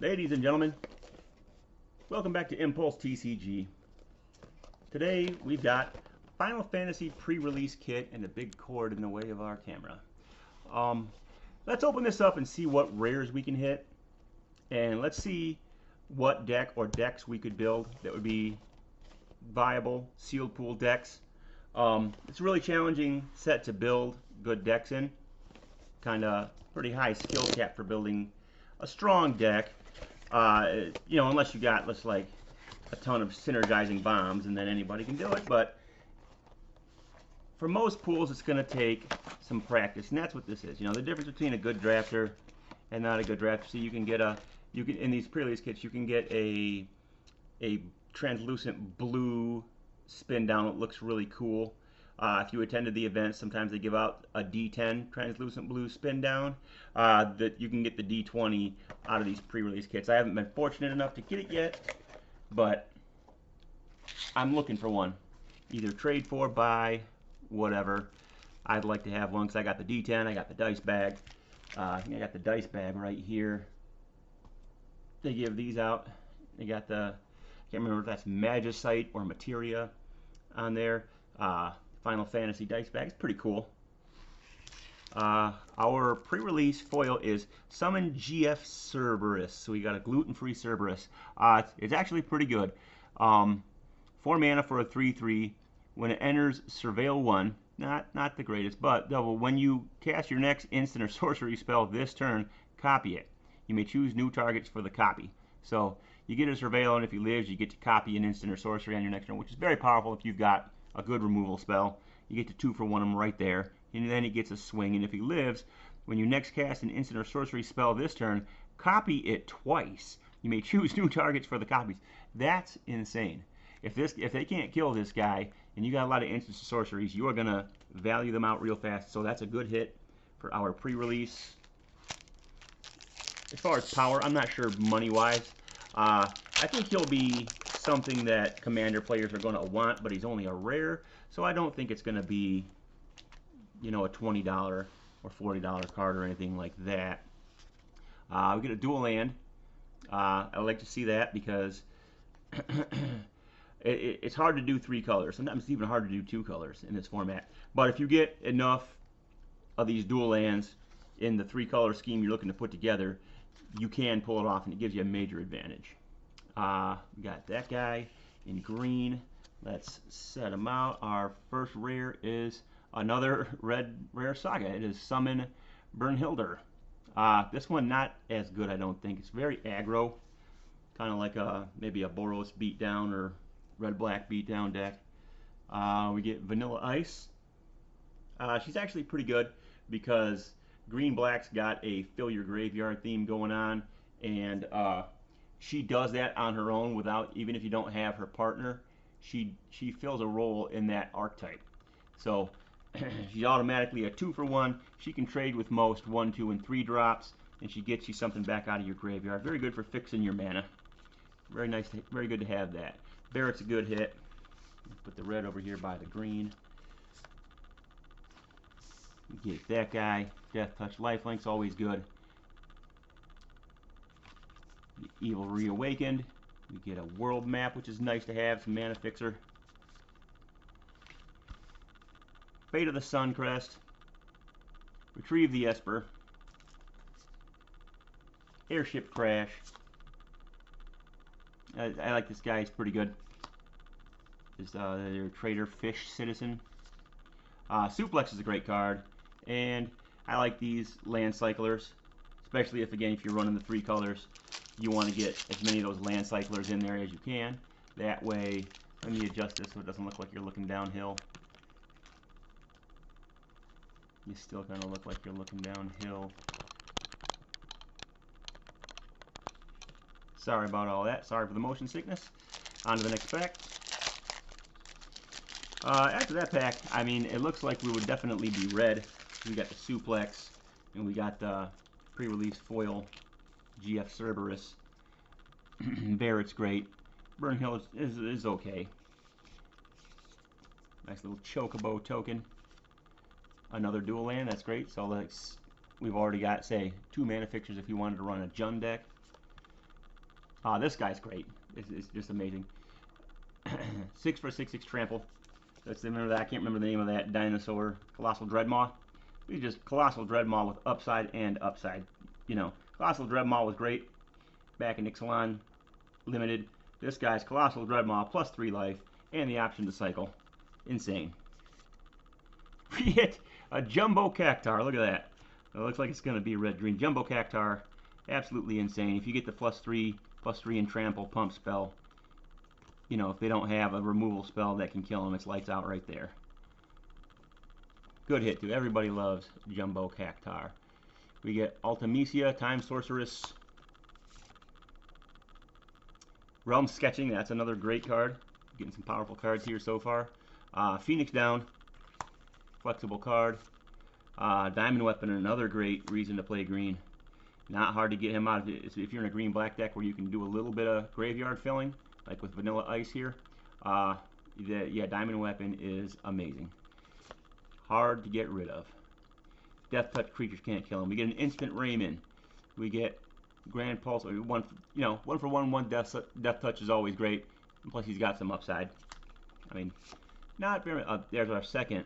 Ladies and gentlemen, welcome back to Impulse TCG. Today we've got Final Fantasy pre-release kit and a big cord in the way of our camera. Um, let's open this up and see what rares we can hit, and let's see what deck or decks we could build that would be viable sealed pool decks. It's a really challenging set to build good decks in. Kind of pretty high skill cap for building a strong deck. Unless you got like a ton of synergizing bombs, and then anybody can do it. But for most pools, it's going to take some practice, and that's what this is. The difference between a good drafter and not a good drafter. So you can get in these pre-release kits, you can get a translucent blue spin down. It looks really cool. If you attended the event, sometimes they give out a D10 translucent blue spin down. That you can get the D20 out of these pre-release kits. I haven't been fortunate enough to get it yet, but I'm looking for one. Either trade for, buy, whatever. I'd like to have one because I got the D10, I got the dice bag. I think I got the dice bag right here. They give these out. They got the, I can't remember if that's Magicite or Materia on there. Final Fantasy dice bag. It's pretty cool. Our pre-release foil is Summon GF Cerberus. So we got a gluten-free Cerberus. It's actually pretty good. 4 mana for a 3/3. When it enters Surveil 1, not the greatest, but double. When you cast your next instant or sorcery spell this turn, copy it. You may choose new targets for the copy. So you get a Surveil, and if he lives, you get to copy an instant or sorcery on your next turn, which is very powerful if you've got a good removal spell. You get to 2-for-1 him right there, and then he gets a swing. And if he lives, when you next cast an instant or sorcery spell this turn, copy it twice. You may choose new targets for the copies. That's insane. If they can't kill this guy, and you got a lot of instant sorceries, you are gonna value them out real fast. So that's a good hit for our pre-release. As far as power, I'm not sure money-wise. I think he'll be something that Commander players are going to want, but he's only a rare, so I don't think it's going to be, a $20 or $40 card or anything like that. We get a dual land. I like to see that because it's hard to do 3 colors. Sometimes it's even hard to do 2 colors in this format. But if you get enough of these dual lands in the 3-color scheme you're looking to put together, you can pull it off, and it gives you a major advantage. We got that guy in green. Let's set him out. Our first rare is another red rare saga. It is Summon Bernhilder. This one not as good, I don't think. It's very aggro, kind of like maybe a Boros beatdown or red-black beatdown deck. We get Vanilla Ice. She's actually pretty good because Green-Black's got a fill your graveyard theme going on, and she does that on her own without, even if you don't have her partner, she fills a role in that archetype. So she's automatically a 2-for-1. She can trade with most 1, 2, and 3 drops, and she gets you something back out of your graveyard. Very good for fixing your mana. Very nice, very good to have that. Barrett's a good hit. Put the red over here by the green. Get that guy. Death Touch Lifelink's always good. Evil Reawakened. We get a world map, which is nice to have, some mana fixer. Fate of the Suncrest. Retrieve the Esper. Airship Crash. I like this guy, he's pretty good. Is their Trader Fish Citizen. Suplex is a great card, and I like these land cyclers, especially if you're running the 3 colors. You want to get as many of those land cyclers in there as you can. That way, let me adjust this so it doesn't look like you're looking downhill. You still kind of look like you're looking downhill. Sorry about all that. Sorry for the motion sickness. On to the next pack. After that pack, I mean, it looks like we would definitely be red. We got the Suplex, and we got the pre-release foil GF Cerberus. Barrett's great. Bernhill is okay. Nice little Chocobo token. Another dual land, that's great. So we've already got, say, 2 mana fixtures if you wanted to run a Jund deck. This guy's great. It's just amazing. 6 for 6/6 trample. Let's remember that. I can't remember the name of that dinosaur. Colossal Dreadmaw. He's just Colossal Dreadmaw with upside and upside. You know, Colossal Dreadmaw was great back in Ixalan Limited. This guy's Colossal Dreadmaw plus 3 life and the option to cycle. Insane. We hit a Jumbo Cactar. Look at that. It looks like it's going to be red-green. Jumbo Cactar. Absolutely insane. If you get the +3 in trample pump spell, you know, if they don't have a removal spell that can kill them, it's lights out right there. Good hit, too. Everybody loves Jumbo Cactar. We get Ultimecia, Time Sorceress. Realm Sketching, that's another great card. Getting some powerful cards here so far. Phoenix Down, flexible card. Diamond Weapon, another great reason to play green. Not hard to get him out of it. If you're in a green-black deck where you can do a little bit of graveyard filling, like with Vanilla Ice here, yeah, Diamond Weapon is amazing. Hard to get rid of. Death Touch creatures can't kill him. We get an instant Rayman. We get Grand Pulse. One for one Death Touch is always great. And plus, he's got some upside. I mean, not very. There's our second.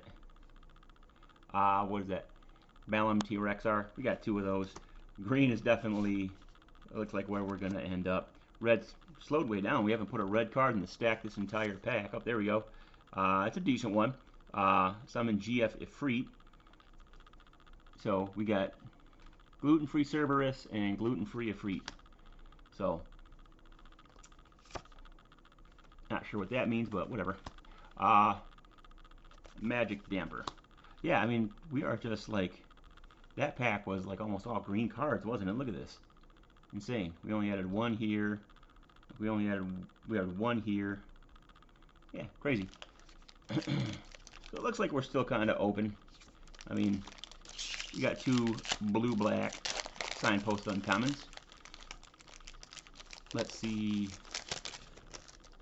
What is that? Balam T-Rexar. We got 2 of those. Green is definitely, it looks like where we're going to end up. Red's slowed way down. We haven't put a red card in the stack this entire pack. Oh, there we go. It's a decent one. Summon GF Ifrit. So we got gluten-free Cerberus and gluten-free Ifrit. So, not sure what that means, but whatever. Magic Damper. Yeah, I mean, we are just like, that pack was like almost all green cards, wasn't it? Look at this. Insane. We only added 1 here. We had 1 here. Yeah, crazy. So it looks like we're still kind of open. I mean, we got 2 blue-black Signpost uncommons. Let's see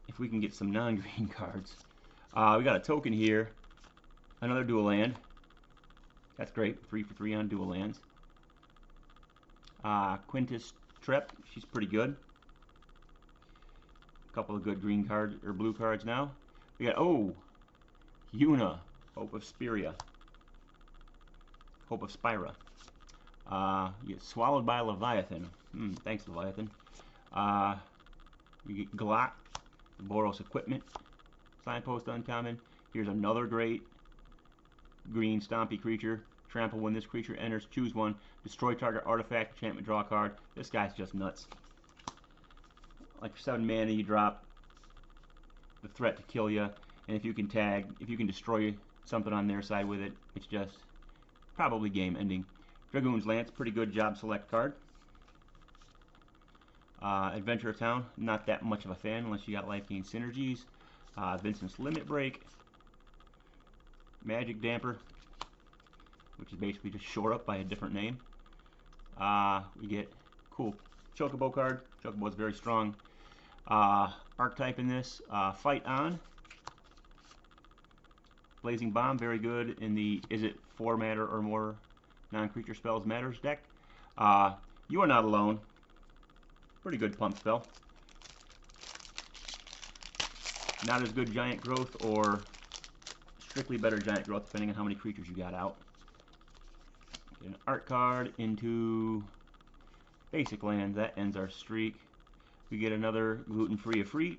if we can get some non-green cards. We got a token here. Another dual land. That's great. 3 for 3 on dual lands. Quintus Trep. She's pretty good. A couple of good green cards or blue cards now. We got Yuna, Hope of Spira. Hope of Spira. You get Swallowed by Leviathan. Thanks, Leviathan. You get Glot, Boros Equipment, Signpost uncommon. Here's another great green stompy creature. Trample when this creature enters. Choose one. Destroy target artifact, enchantment, draw a card. This guy's just nuts. Like for 7 mana, you drop the threat to kill you, and if you can tag, if you can destroy something on their side with it, it's just probably game ending. Dragoon's Lance, pretty good job select card. Adventure Town, not that much of a fan unless you got life gain synergies. Vincent's Limit Break. Magic Damper, which is basically just shore up by a different name. We get cool Chocobo card. Chocobo is very strong. Archetype in this, Fight On. Blazing Bomb, very good in the Is It 4 matter or more non-creature spells matters deck. You Are Not Alone. Pretty good pump spell. Not as good Giant Growth, or strictly better Giant Growth, depending on how many creatures you got out. Get an art card into basic lands. That ends our streak. We get another gluten-free Ifrit.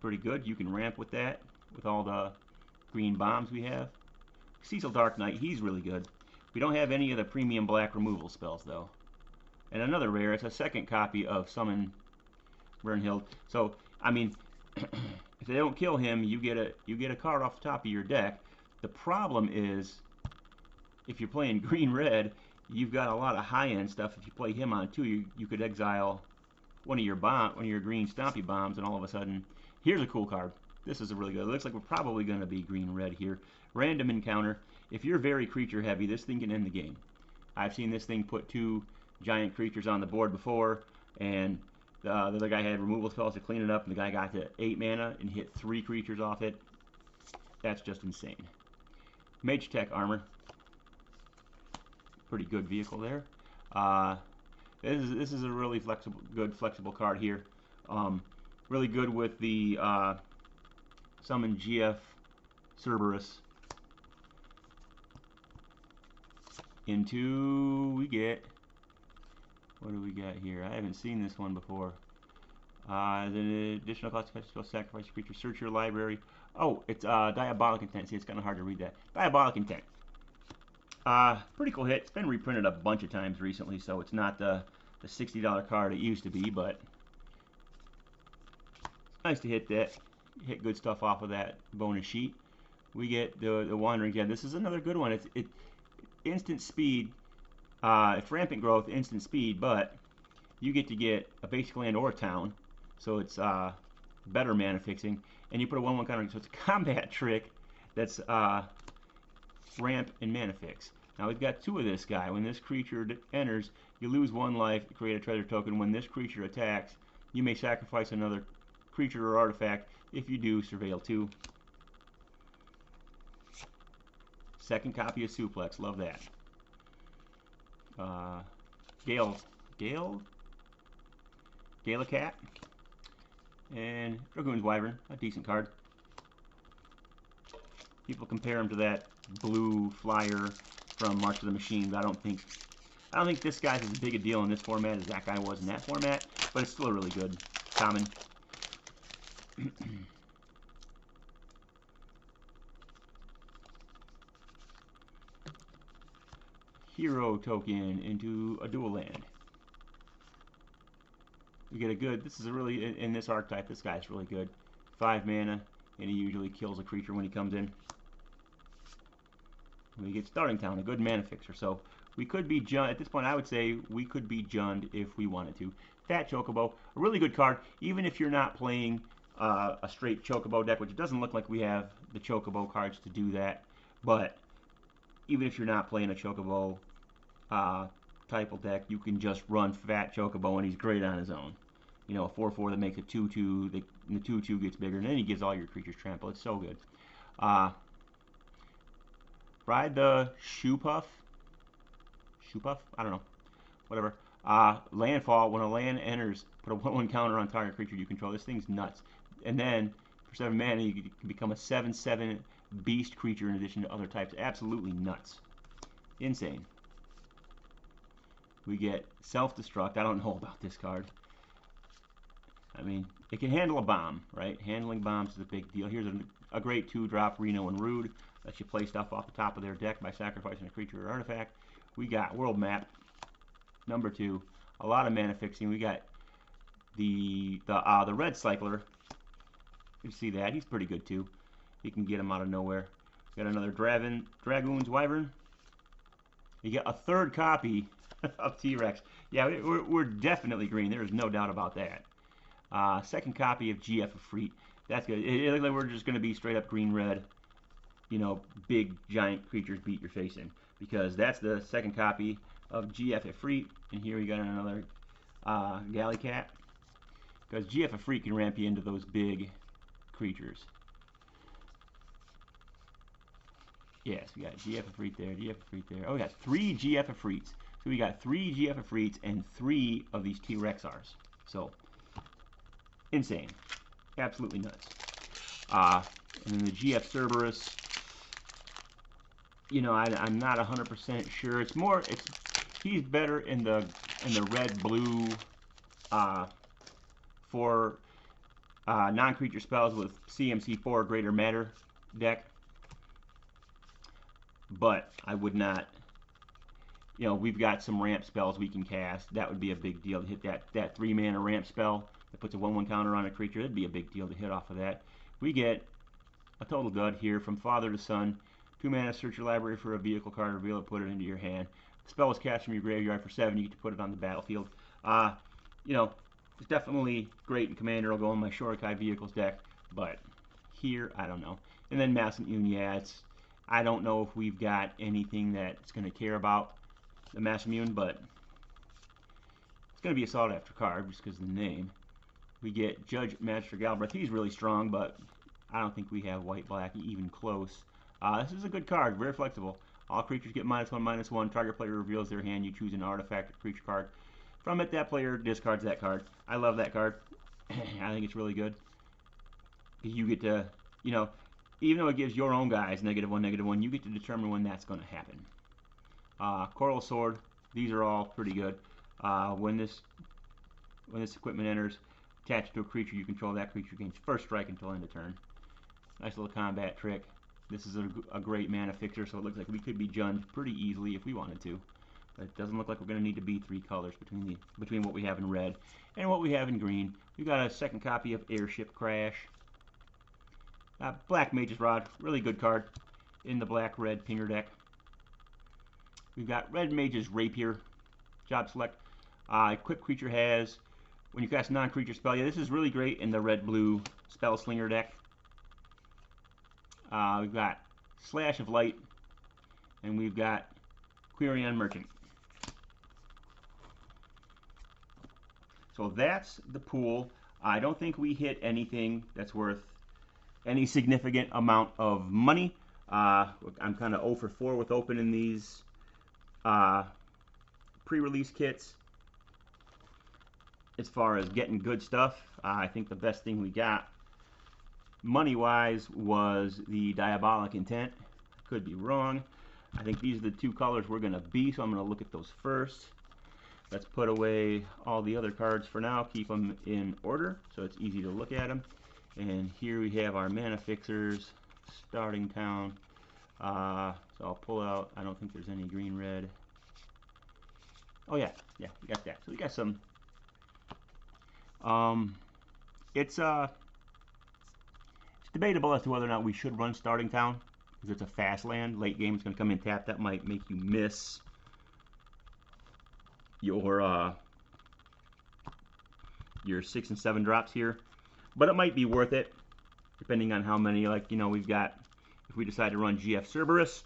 Pretty good. You can ramp with that, with all the green bombs we have. Cecil Dark Knight, he's really good. We don't have any of the premium black removal spells, though. And another rare, it's a second copy of Summon Bernhild. So, I mean, if they don't kill him, you get a card off the top of your deck. The problem is, if you're playing green-red, you've got a lot of high-end stuff. If you play him on too, you could exile one of your green stompy bombs, and all of a sudden, here's a cool card. This is a really good. It looks like we're probably going to be green-red here. Random Encounter. If you're very creature-heavy, this thing can end the game. I've seen this thing put 2 giant creatures on the board before, and the other guy had removal spells to clean it up, and the guy got to 8 mana and hit 3 creatures off it. That's just insane. Mage Tech Armor. Pretty good vehicle there. This is a really good flexible card here. Really good with the summon GF Cerberus. Into we get, what do we got here? I haven't seen this one before. The additional cost to sacrifice a creature. Search your library. Oh, it's Diabolic Intent. See, it's kind of hard to read that. Diabolic Intent. Pretty cool hit. It's been reprinted a bunch of times recently, so it's not the $60 card it used to be, but it's nice to hit good stuff off of that bonus sheet. We get the Wandering Dead. This is another good one. It's instant speed. It's rampant growth, instant speed, but you get to get a basic land or a town, so it's better mana fixing, and you put a 1/1 counter, so it's a combat trick that's ramp and mana fix. Now we've got 2 of this guy. When this creature enters, you lose 1 life, create a treasure token. When this creature attacks, you may sacrifice another creature or artifact. If you do, surveil 2. Second copy of Suplex, love that. Galacat, and Dragoon's Wyvern, a decent card. People compare him to that blue flyer from March of the Machine, but I don't think this guy's as big a deal in this format as that guy was in that format, but it's still a really good common. Hero token into a dual land. We get a good, this is a really, in this archetype, this guy's really good. 5 mana, and he usually kills a creature when he comes in. We get Starting Town, a good mana fixer. So we could be Jund, at this point I would say we could be Jund if we wanted to. Fat Chocobo, a really good card, even if you're not playing a straight Chocobo deck, which it doesn't look like we have the Chocobo cards to do that, but even if you're not playing a Chocobo type of deck, you can just run Fat Chocobo and he's great on his own. You know, a 4/4 that makes a 2/2, the 2/2 gets bigger, and then he gives all your creatures trample. It's so good. Ride the Shoepuff? I don't know. Whatever. Landfall, when a land enters, put a 1/1 counter on target creature you control. This thing's nuts. And then, for 7 mana, you can become a 7/7 beast creature in addition to other types. Absolutely nuts. Insane. We get Self-Destruct. I don't know about this card. I mean, it can handle a bomb, right? Handling bombs is a big deal. Here's a great 2-drop Reno and Rude. Lets you play stuff off the top of their deck by sacrificing a creature or artifact. We got World Map, number 2. A lot of mana fixing. We got the Red Cycler. You see that? He's pretty good too. You can get him out of nowhere. We got another Dragoon's Wyvern. You get a 3rd copy of T-Rex. Yeah, we're definitely green. There is no doubt about that. 2nd copy of GF Efreet. That's good. It looks like we're just going to be straight up green-red. You know, big giant creatures beat your face in, because that's the 2nd copy of GF Efreet. And here we got another Galleycat, because GF Efreet can ramp you into those big creatures. Yes, we got GF Efreet there, GF Efreet there. Oh, we got 3 GF Efreets. So we got 3 GF Efreets and 3 of these T-Rexars. So insane, absolutely nuts. And then the GF Cerberus. You know, I'm not 100% sure. He's better in the red blue for non-creature spells with CMC 4 greater matter deck. But I would not. You know, we've got some ramp spells we can cast. That would be a big deal to hit that 3 mana ramp spell that puts a 1/1 counter on a creature. That'd be a big deal to hit off of that. We get a total dud here from Father to Son. 2 mana, search your library for a vehicle card, reveal it, put it into your hand. The spell was cast from your graveyard for 7, you get to put it on the battlefield. You know, it's definitely great in Commander. It'll go in my Shorikai Vehicles deck, but here, I don't know. And then Masamune, yeah, I don't know if we've got anything that's going to care about the Masamune, but it's going to be a sought after card just because of the name. We get Judge Magister Galbraith. He's really strong, but I don't think we have white-black even close. This is a good card, very flexible. All creatures get -1/-1. Target player reveals their hand. You choose an artifact or creature card. From it, that player discards that card. I love that card. I think it's really good. You get to, you know, even though it gives your own guys -1, you get to determine when that's going to happen. Coral Sword, these are all pretty good. When this equipment enters, attached to a creature you control, that creature gains first strike until end of turn. Nice little combat trick. This is a great mana fixer, so it looks like we could be junned pretty easily if we wanted to. But it doesn't look like we're going to need to be 3 colors between what we have in red and what we have in green. We've got a second copy of Airship Crash. Black Mage's Rod, really good card in the black-red Pinger deck. We've got Red Mage's Rapier. Job select. Equipped creature has, when you cast a non-creature spell, yeah, this is really great in the red-blue Spell Slinger deck. We've got Slash of Light, and we've got Quirion Merchant. So that's the pool. I don't think we hit anything that's worth any significant amount of money. I'm kind of 0 for 4 with opening these pre-release kits. As far as getting good stuff, I think the best thing we got money-wise was the Diabolic Intent. Could be wrong. I think these are the 2 colors we're going to be, so I'm going to look at those first. Let's put away all the other cards for now, keep them in order so it's easy to look at them. And here we have our mana fixers, starting town. So I'll pull out, I don't think there's any green-red. Oh yeah, we got that. So we got some, it's debatable as to whether or not we should run starting town, because it's a fast land. Late game, it's going to come in tap. That might make you miss your 6 and 7 drops here, but it might be worth it depending on how many. Like, you know, we've got, if we decide to run GF Cerberus,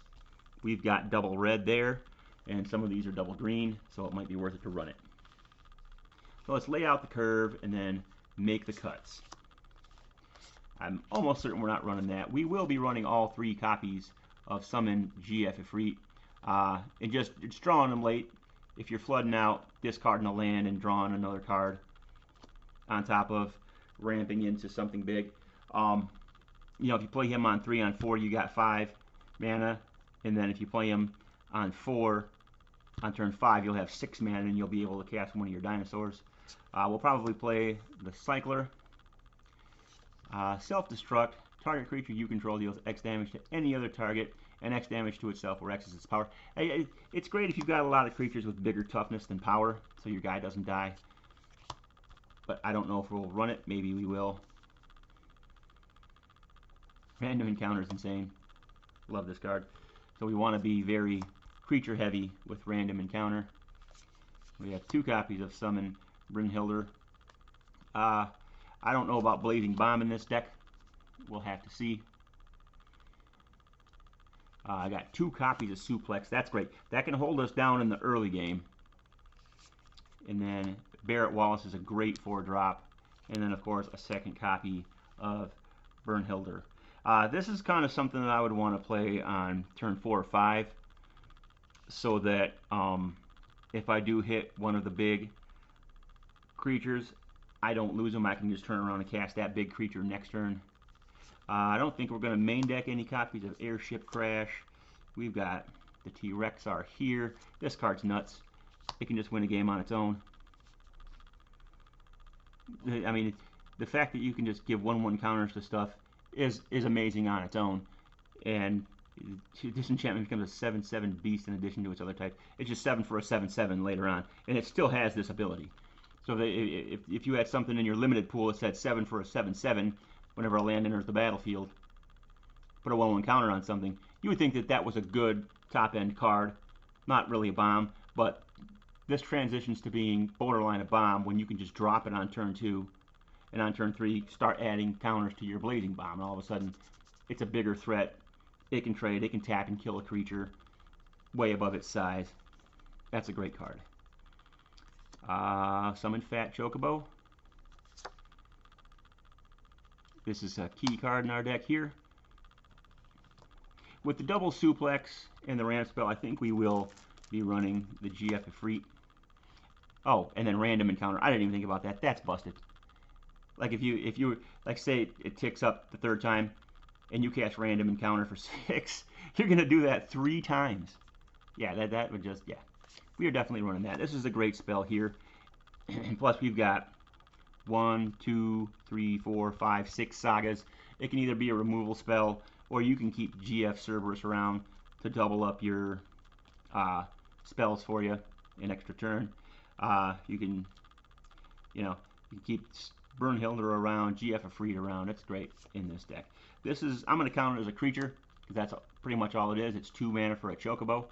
we've got double red there, and some of these are double green, so it might be worth it to run it. So let's lay out the curve and then make the cuts. I'm almost certain we're not running that. We will be running all 3 copies of Summon GF Ifrit, and it's drawing them late. If you're flooding out, discarding a land and drawing another card on top of ramping into something big. You know, if you play him on 3 on 4, you got 5 mana, and then if you play him on 4 on turn 5, you'll have 6 mana, and you'll be able to cast one of your dinosaurs. We'll probably play the Cycler. Self-destruct. Target creature you control deals X damage to any other target and X damage to itself, where X is its power. It's great if you've got a lot of creatures with bigger toughness than power, so your guy doesn't die. But I don't know if we'll run it. Maybe we will. Random Encounter is insane. Love this card. So we want to be very creature heavy with Random Encounter. We have 2 copies of Summon Brynhildr. I don't know about Blazing Bomb in this deck. We'll have to see. I got 2 copies of Suplex. That's great. That can hold us down in the early game. And then Barrett Wallace is a great 4-drop. And then, of course, a second copy of Brynhildr. This is kind of something that I would want to play on turn 4 or 5, so that if I do hit one of the big creatures, I don't lose them. I can just turn around and cast that big creature next turn. I don't think we're going to main deck any copies of Airship Crash. We've got the T-Rex are here. This card's nuts. It can just win a game on its own. I mean, the fact that you can just give 1/1 counters to stuff is amazing on its own. And Disenchantment becomes a 7/7 beast in addition to its other type. It's just 7 for a 7/7 later on. And it still has this ability. So if you had something in your limited pool that said 7 for a 7/7, whenever a land enters the battlefield, put a 1/1 counter on something, you would think that that was a good top-end card. Not really a bomb, but this transitions to being borderline a bomb when you can just drop it on turn 2, and on turn 3 start adding counters to your Blazing Bomb, and all of a sudden it's a bigger threat. It can trade, it can tap and kill a creature way above its size. That's a great card. Summon Fat Chocobo. This is a key card in our deck here. With the double suplex and the ramp spell, I think we will be running the GF Ifrit. Oh, and then random encounter. I didn't even think about that. That's busted. Like if you like say it ticks up the third time, and you cast random encounter for 6, you're gonna do that 3 times. Yeah, that would just yeah. We are definitely running that. This is a great spell here. And plus we've got 1, 2, 3, 4, 5, 6 sagas. It can either be a removal spell, or you can keep GF Cerberus around to double up your spells for you an extra turn. You can, you know, you can keep Burnhilder around, GF Afreed around. It's great in this deck. This is, I'm going to count it as a creature, because that's pretty much all it is. It's 2 mana for a Chocobo.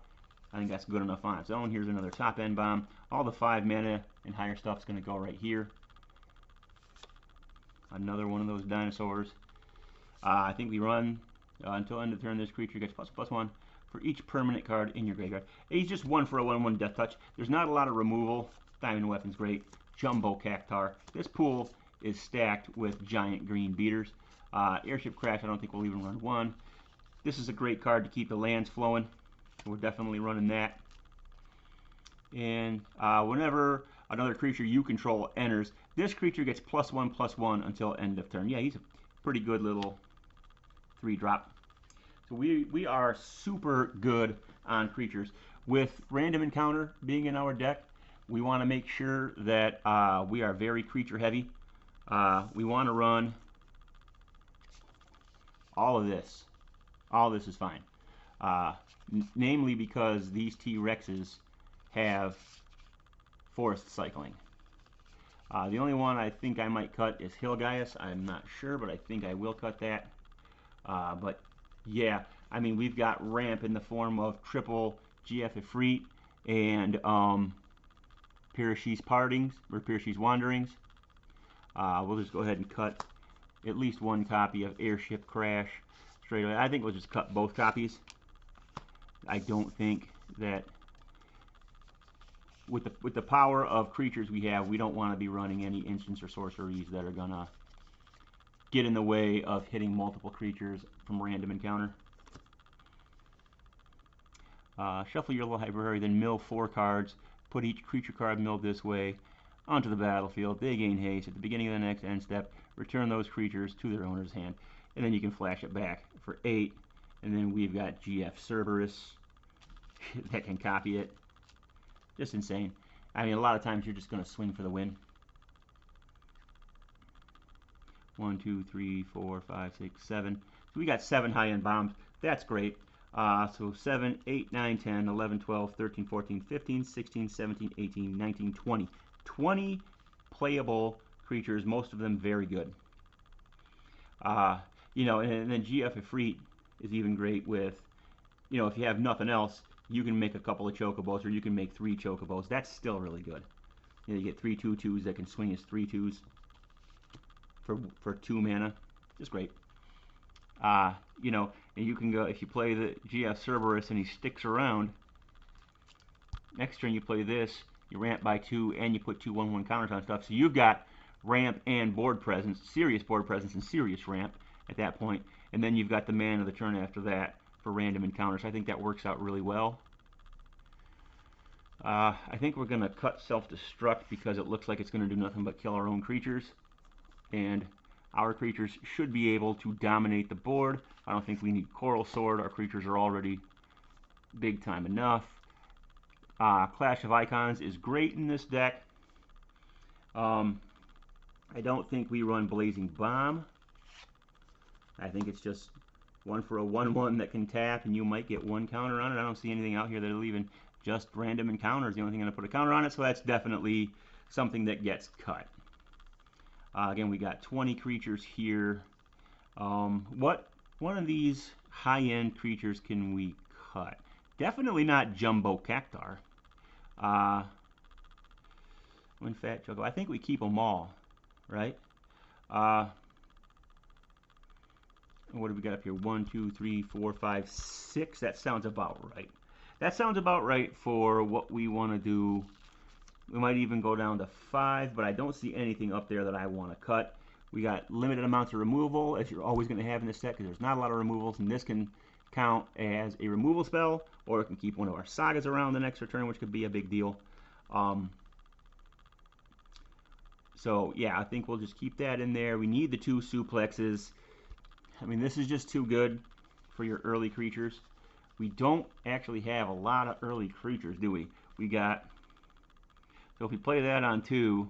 I think that's good enough on its own. Here's another top end bomb. All the 5 mana and higher stuff is going to go right here. Another one of those dinosaurs. I think we run until end of turn. This creature gets +1 for each permanent card in your graveyard. He's just 1 for a 1/1 death touch. There's not a lot of removal. Diamond Weapon's great. Jumbo Cactar. This pool is stacked with giant green beaters. Airship Crash, I don't think we'll even run 1. This is a great card to keep the lands flowing. We're definitely running that. And whenever another creature you control enters, this creature gets +1/+1 until end of turn. Yeah, he's a pretty good little 3-drop. So we are super good on creatures. With random encounter being in our deck, we want to make sure that we are very creature heavy. We want to run all of this. All of this is fine. Namely because these T-Rexes have forest cycling. The only one I think I might cut is Hilgaius. I'm not sure, but I think I will cut that. But yeah, I mean, we've got ramp in the form of triple GF Ifrit and Pirashi's Partings, or Pirashi's Wanderings. We'll just go ahead and cut at least 1 copy of Airship Crash straight away. I think we'll just cut both copies. I don't think that with the power of creatures we have, we don't want to be running any instants or sorceries that are gonna get in the way of hitting multiple creatures from random encounter. Shuffle your library, then mill 4 cards. Put each creature card milled this way onto the battlefield. They gain haste. At the beginning of the next end step, return those creatures to their owner's hand. And then you can flash it back for 8. And then we've got GF Cerberus that can copy it. Just insane. I mean, a lot of times you're just going to swing for the win. 1, 2, 3, 4, 5, 6, 7. So we got 7 high-end bombs. That's great. So 7, 8, 9, 10, 11, 12, 13, 14, 15, 16, 17, 18, 19, 20. 20 playable creatures, most of them very good. You know, and then GF Ifrit is even great with, you know, if you have nothing else, you can make a couple of Chocobos, or you can make 3 Chocobos. That's still really good. You know, you get 3 2/2s that can swing as 3 2s for 2 mana. Just great. You know, and you can go, if you play the GF Cerberus and he sticks around, next turn you play this, you ramp by 2, and you put 2 1/1 counters on stuff. So you've got ramp and board presence, serious board presence and serious ramp at that point. And then you've got the mana of the turn after that for random encounters. I think that works out really well. I think we're going to cut Self-Destruct because it looks like it's going to do nothing but kill our own creatures. And our creatures should be able to dominate the board. I don't think we need Coral Sword. Our creatures are already big time enough. Clash of Icons is great in this deck. I don't think we run Blazing Bomb. I think it's just 1 for a 1/1 that can tap, and you might get 1 counter on it. I don't see anything out here that'll even just random encounters. The only thing going to put a counter on it, so that's definitely something that gets cut. Again, we got 20 creatures here. What one of these high-end creatures can we cut? Definitely not Jumbo Cactar. One Fat Choco. I think we keep them all, right? What do we got up here? 1, 2, 3, 4, 5, 6. That sounds about right. That sounds about right for what we want to do. We might even go down to 5, but I don't see anything up there that I want to cut. We got limited amounts of removal, as you're always going to have in this set, because there's not a lot of removals, and this can count as a removal spell, or it can keep one of our sagas around the next return, which could be a big deal. So yeah, I think we'll just keep that in there. We need the 2 suplexes. I mean, this is just too good for your early creatures. We don't actually have a lot of early creatures, do we? We got, so if we play that on 2,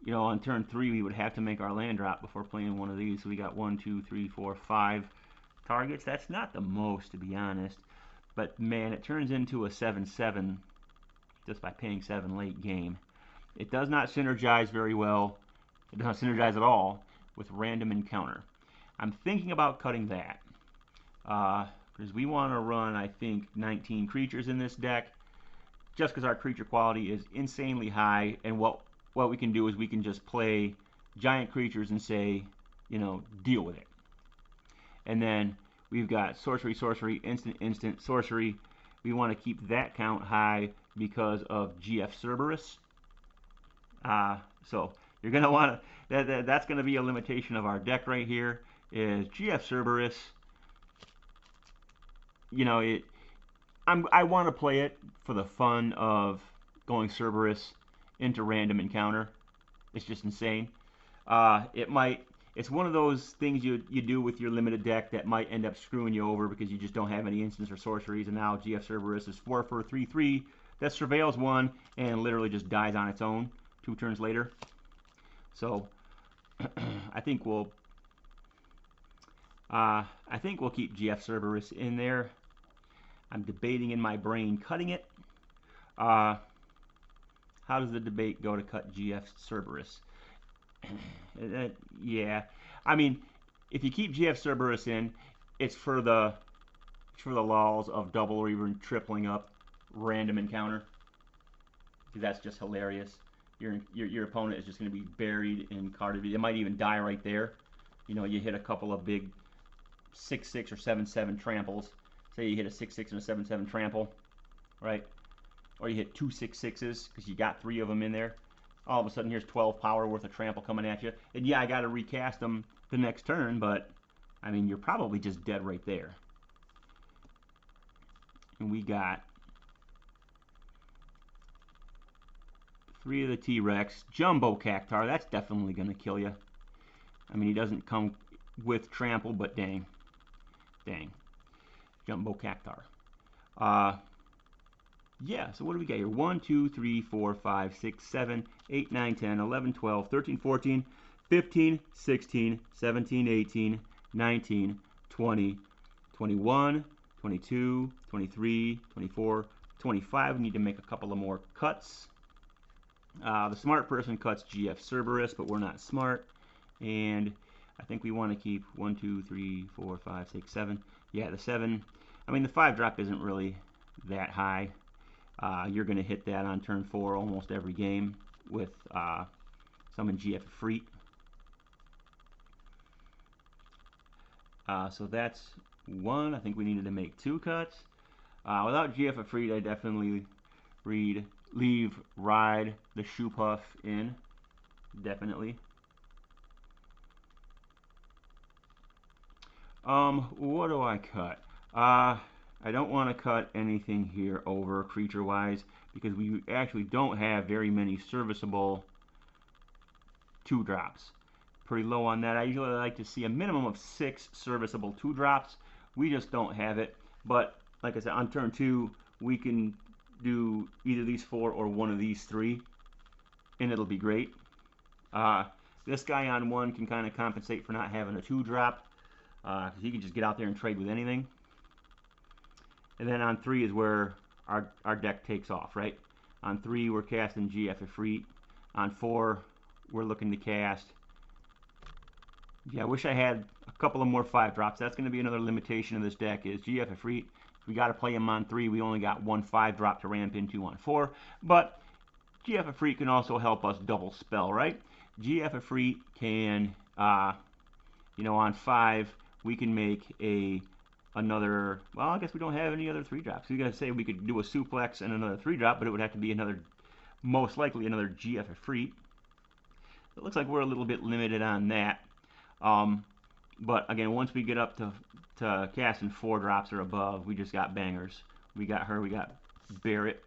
you know, on turn 3 we would have to make our land drop before playing one of these. So we got 1, 2, 3, 4, 5 targets. That's not the most, to be honest. But man, it turns into a 7/7 just by paying 7 late game. It does not synergize very well. It does not synergize at all with random encounter. I'm thinking about cutting that. Because we want to run, I think, 19 creatures in this deck, just because our creature quality is insanely high, and what we can do is we can just play giant creatures and say, you know, deal with it. And then we've got sorcery, sorcery, instant, instant, sorcery. We want to keep that count high because of GF Cerberus. So you're going to want to, that's going to be a limitation of our deck right here, is GF Cerberus. You know, I want to play it for the fun of going Cerberus into random encounter. It's just insane. It's one of those things you do with your limited deck that might end up screwing you over because you just don't have any instants or sorceries, and now GF Cerberus is 4 for 3/3 that surveils 1 and literally just dies on its own 2 turns later. So I think we'll keep GF Cerberus in there. I'm debating in my brain cutting it. How does the debate go to cut GF Cerberus? Yeah, I mean, if you keep GF Cerberus in, it's for the lulls of double or even tripling up random encounter. That's just hilarious. Your opponent is just going to be buried in card abuse. They might even die right there. You know, you hit a couple of big 6/6 or 7/7 tramples. Say you hit a 6/6 and a 7/7 trample, right? Or you hit 2 6/6s because you got 3 of them in there. All of a sudden, here's 12 power worth of trample coming at you. And yeah, I got to recast them the next turn, but I mean, you're probably just dead right there. And we got 3 of the T-Rex. Jumbo Cactar, that's definitely going to kill you. I mean, he doesn't come with trample, but dang. Dang. Jumbo Cactar. Yeah, so what do we got here? 1, 2, 3, 4, 5, 6, 7, 8, 9, 10, 11, 12, 13, 14, 15, 16, 17, 18, 19, 20, 21, 22, 23, 24, 25. We need to make a couple of more cuts. The smart person cuts GF Cerberus, but we're not smart. And I think we want to keep 1, 2, 3, 4, 5, 6, 7. Yeah, the 7. I mean, the 5 drop isn't really that high. You're going to hit that on turn 4 almost every game with summon GF Efreet. So that's 1. I think we needed to make 2 cuts. Without GF Efreet, I definitely leave Ride the Shoe Puff in. Definitely. What do I cut? I don't want to cut anything here over creature-wise because we actually don't have very many serviceable 2-drops. Pretty low on that. I usually like to see a minimum of 6 serviceable 2-drops. We just don't have it. But like I said, on turn 2, we can do either these 4 or one of these 3, and it'll be great. This guy on 1 can kind of compensate for not having a 2-drop. He can just get out there and trade with anything. And then on 3 is where our deck takes off, right? On 3, we're casting GF Efreet. On 4, we're looking to cast. Yeah, I wish I had a couple of more 5-drops. That's going to be another limitation of this deck is GF Efreet. We got to play him on 3. We only got 1 5-drop to ramp into on 4. But GF Efreet can also help us double spell, right? GF Efreet can, you know, on 5, we can make another, well, I guess we don't have any other 3-drops. We got to say we could do a suplex and another 3-drop, but it would have to be another, most likely another GF Efreet. It looks like we're a little bit limited on that. But again, once we get up to casting 4 drops or above, we just got bangers. We got her, we got Barrett,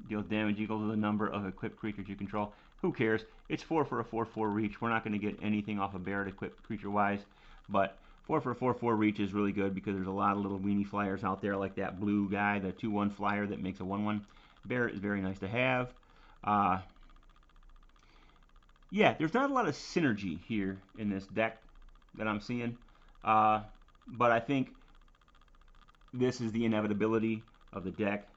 Deals damage equal to the number of equipped creatures you control. Who cares? It's 4 for a 4/4 reach. We're not going to get anything off of Barret equipped creature-wise, but 4 for a 4/4 reach is really good because there's a lot of little weenie flyers out there like that blue guy, the 2/1 flyer that makes a 1/1. Barret is very nice to have. Yeah, there's not a lot of synergy here in this deck that I'm seeing, but I think this is the inevitability of the deck.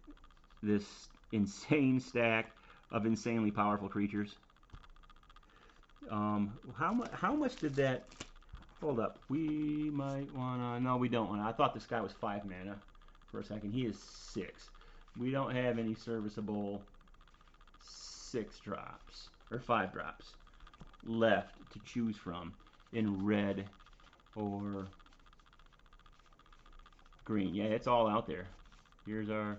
This insane stack of insanely powerful creatures. How much did that? Hold up, we might wanna. No, we don't wanna. I thought this guy was 5 mana for a second. He is 6. We don't have any serviceable 6 drops or 5 drops left to choose from in red or green. Yeah, it's all out there. Here's our.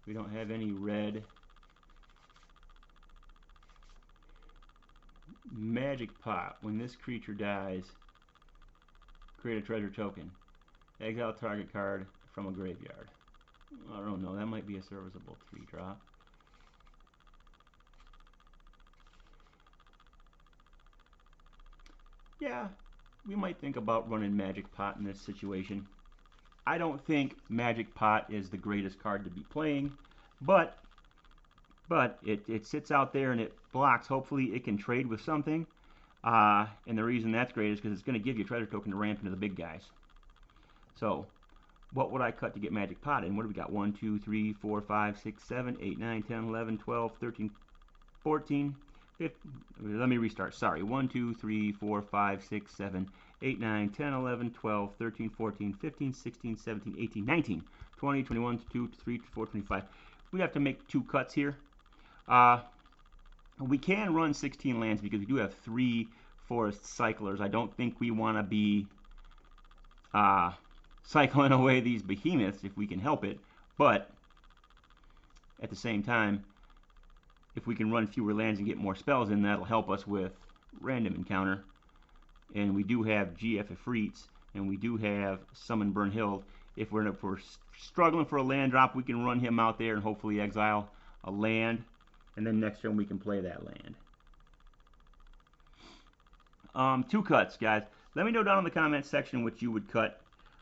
We don't have any red. Magic Pot. When this creature dies, create a treasure token. Exile target card from a graveyard. I don't know. That might be a serviceable 3-drop. Yeah, we might think about running Magic Pot in this situation. I don't think Magic Pot is the greatest card to be playing, but it sits out there and it blocks. Hopefully it can trade with something, and the reason that's great is because it's going to give you a treasure token to ramp into the big guys. So what would I cut to get Magic Pot in? What do we got? 1, 2, 3, 4, 5, 6, 7, 8, 9, 10, 11, 12, 13, 14, 15. Let me restart. Sorry. 1, 2, 3, 4, 5, 6, 7, 8, 9, 10, 11, 12, 13, 14, 15, 16, 17, 18, 19, 20, 21, 22, 23, 24, 25. We have to make 2 cuts here. We can run 16 lands because we do have 3 forest cyclers. I don't think we want to be cycling away these behemoths if we can help it, but at the same time, if we can run fewer lands and get more spells in, that'll help us with random encounter. And we do have GF Efreets, and we do have Summon Brunhild. If we're struggling for a land drop, we can run him out there and hopefully exile a land, and then next turn we can play that land. 2 cuts, guys. Let me know down in the comments section what you would cut.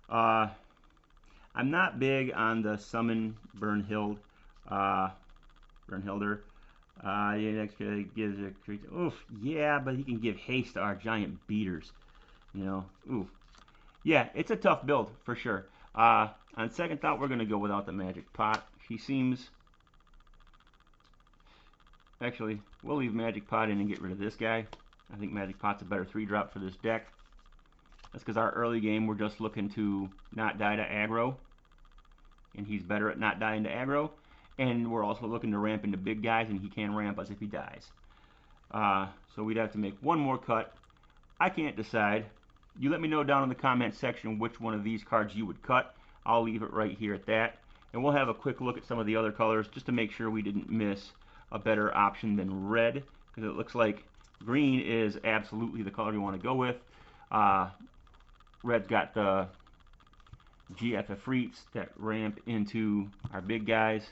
I'm not big on the Summon Brunhilder. Next gives a creature. Oof, yeah, but he can give haste to our giant beaters. You know, oof. Yeah, it's a tough build for sure. On second thought, we're gonna go without the Magic Pot. She seems. Actually, we'll leave Magic Pot in and get rid of this guy. I think Magic Pot's a better 3-drop for this deck. That's because our early game we're just looking to not die to aggro, and he's better at not dying to aggro. And we're also looking to ramp into big guys, and he can ramp us if he dies. So we'd have to make 1 more cut. I can't decide. You let me know down in the comment section which one of these cards you would cut. I'll leave it right here at that. And we'll have a quick look at some of the other colors just to make sure we didn't miss a better option than red, because it looks like green is absolutely the color you want to go with. Red's got the GF Efreets that ramp into our big guys,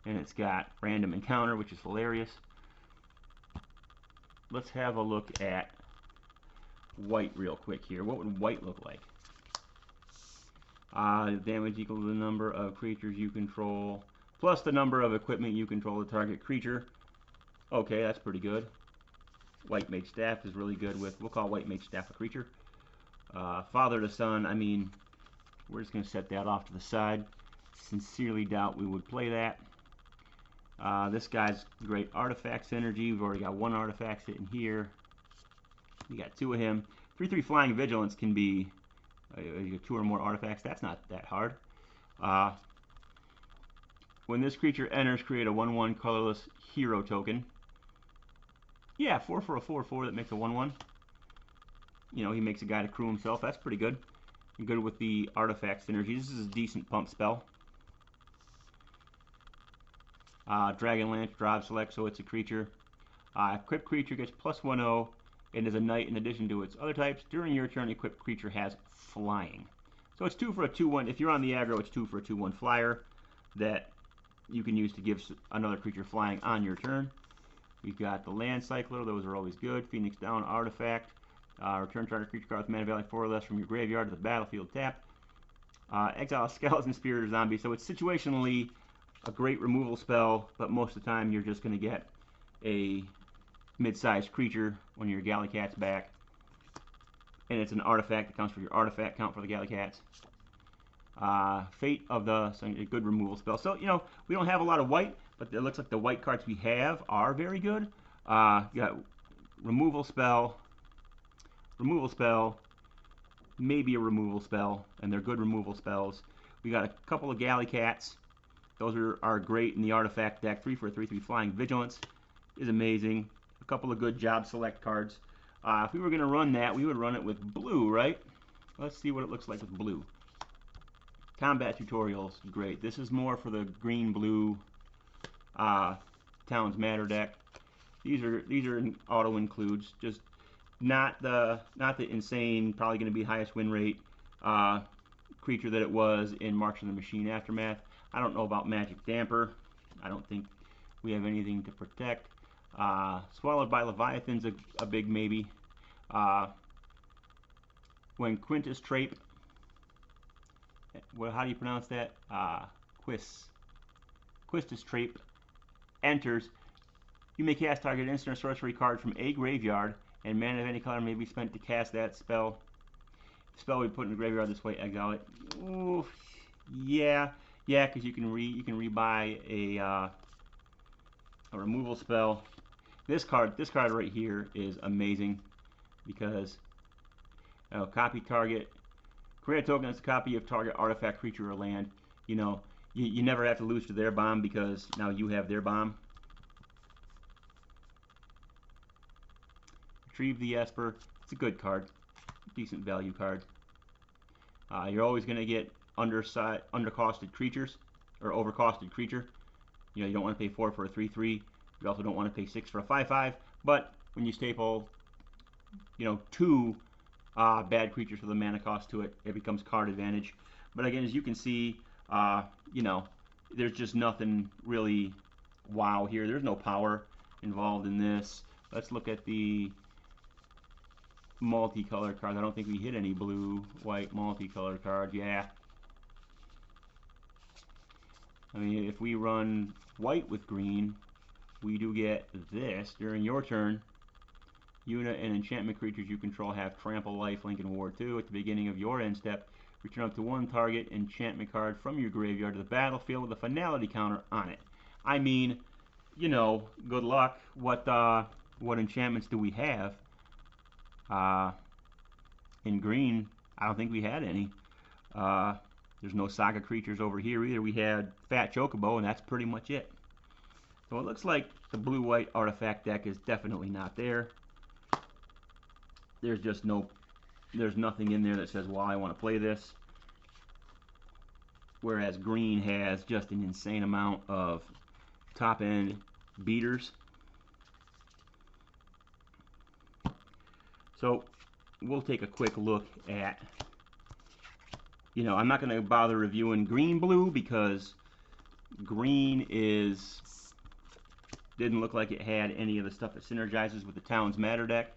and it's got random encounter, which is hilarious. Let's have a look at white real quick here. What would white look like? Damage equal to the number of creatures you control plus the number of equipment you control the target creature. Okay, that's pretty good. White Mage Staff is really good with, we'll call White Mage Staff a creature. Father to Son, I mean, we're just going to set that off to the side. Sincerely doubt we would play that. This guy's great artifact synergy. We've already got 1 artifact sitting here. We got 2 of him. 3/3 Flying Vigilance can be 2 or more artifacts. That's not that hard. When this creature enters, create a 1/1 colorless hero token. Yeah, 4 for a 4/4 that makes a 1/1. You know, he makes a guy to crew himself. That's pretty good. And good with the artifact synergy. This is a decent pump spell. Dragonlance, drive select, so it's a creature. Equipped creature gets +1/0 and is a knight in addition to its other types. During your turn, equipped creature has flying. So it's 2 for a 2/1. If you're on the aggro, it's 2 for a 2/1 flyer that you can use to give another creature flying on your turn. We've got the Land Cycler, those are always good. Phoenix Down Artifact. Return target creature card with mana value 4 or less from your graveyard to the battlefield tapped. Exile a Skeleton, Spirit, or Zombie. So it's situationally a great removal spell, but most of the time you're just going to get a mid-sized creature when your Galley Cat's back. And it's an artifact that counts for your artifact count for the Galley Cats. Fate of the, so a good removal spell. So, you know, we don't have a lot of white, but it looks like the white cards we have are very good. You got removal spell, maybe a removal spell, and they're good removal spells. We got a couple of Galley Cats. Those are great in the artifact deck. 3 for a 3/3 flying. Vigilance is amazing. A couple of good job select cards. If we were going to run that, we would run it with blue, right? Let's see what it looks like with blue. Combat Tutorials, great. This is more for the green-blue Towns Matter deck. These are auto includes, just not the insane, probably going to be highest win rate creature that it was in March of the Machine Aftermath. I don't know about Magic Damper. I don't think we have anything to protect. Swallowed by Leviathan's a big maybe. When Quintus Trape, well, how do you pronounce that? Quistis Trape enters, you may cast target instant or sorcery card from a graveyard, and mana of any color may be spent to cast that spell. The spell we put in the graveyard this way, exile it. Ooh, yeah, because you can rebuy a removal spell. This card right here is amazing because copy target. Create a token that's a copy of target artifact, creature, or land. You know, you never have to lose to their bomb because now you have their bomb. Retrieve the Esper. It's a good card. Decent value card. You're always going to get undercosted creatures, or overcosted creature. You know, you don't want to pay 4 for a 3/3. You also don't want to pay 6 for a 5/5. But when you staple, you know, 2 bad creatures with a mana cost to it, it becomes card advantage. But again, as you can see, you know, there's just nothing really wow here. There's no power involved in this. Let's look at the multicolored cards. I don't think we hit any blue, white, multicolored cards. Yeah. I mean, if we run white with green, we do get this. During your turn, unit and enchantment creatures you control have trample, lifelink, and ward 2. At the beginning of your end step, return up to 1 target enchantment card from your graveyard to the battlefield with a finality counter on it. I mean, you know, good luck. What enchantments do we have? In green, I don't think we had any. There's no saga creatures over here either. We had Fat Chocobo, and that's pretty much it. So it looks like the blue-white artifact deck is definitely not there. There's just there's nothing in there that says, well, I want to play this. Whereas green has just an insane amount of top-end beaters. So we'll take a quick look at, you know, I'm not going to bother reviewing green-blue because green didn't look like it had any of the stuff that synergizes with the Towns Matter deck.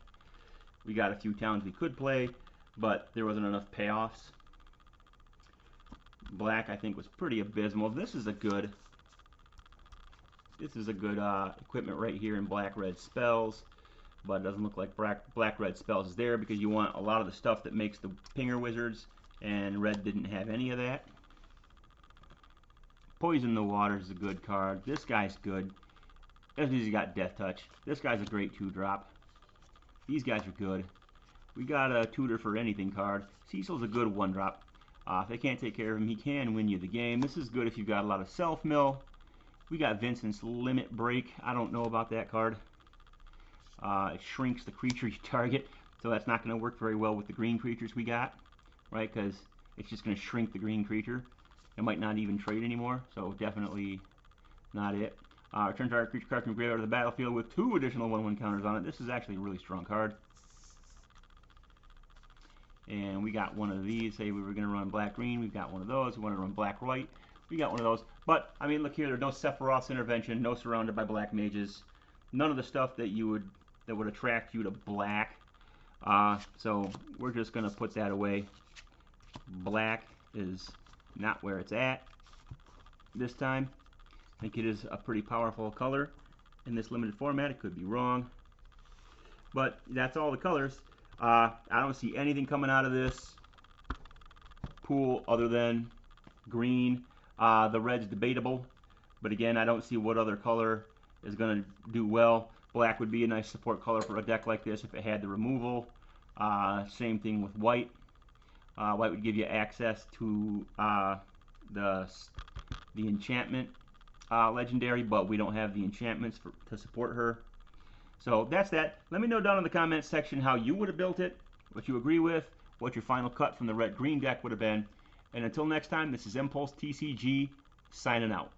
We got a few towns we could play, but there wasn't enough payoffs. Black, I think, was pretty abysmal. This is a good equipment right here in black-red spells, but it doesn't look like black-red spells is there because you want a lot of the stuff that makes the Pinger Wizards, and red didn't have any of that. Poison the Waters is a good card. This guy's good. He's got Death Touch. This guy's a great 2-drop. These guys are good. We got a Tutor for Anything card. Cecil's a good 1-drop. If they can't take care of him, he can win you the game. This is good if you've got a lot of self-mill. We got Vincent's Limit Break. I don't know about that card. It shrinks the creature you target, so that's not going to work very well with the green creatures we got, right? Because it's just going to shrink the green creature. It might not even trade anymore, so definitely not it. Return target creature card from graveyard to the battlefield with 2 additional 1/1 counters on it. This is actually a really strong card. And we got one of these. Say we were going to run black-green. We've got one of those. We want to run black-white. We got one of those. But I mean, look here. There's no Sephiroth's intervention, no surrounded by black mages, none of the stuff that would attract you to black. So we're just gonna put that away. Black is not where it's at this time. I think it is a pretty powerful color in this limited format. It could be wrong, but that's all the colors. I don't see anything coming out of this pool other than green. The red's debatable, but again, I don't see what other color is going to do well. Black would be a nice support color for a deck like this if it had the removal. Same thing with white. White would give you access to the enchantment legendary, but we don't have the enchantments to support her. So that's that. Let me know down in the comments section how you would have built it, what you agree with, what your final cut from the red-green deck would have been. And until next time, this is Impulse TCG signing out.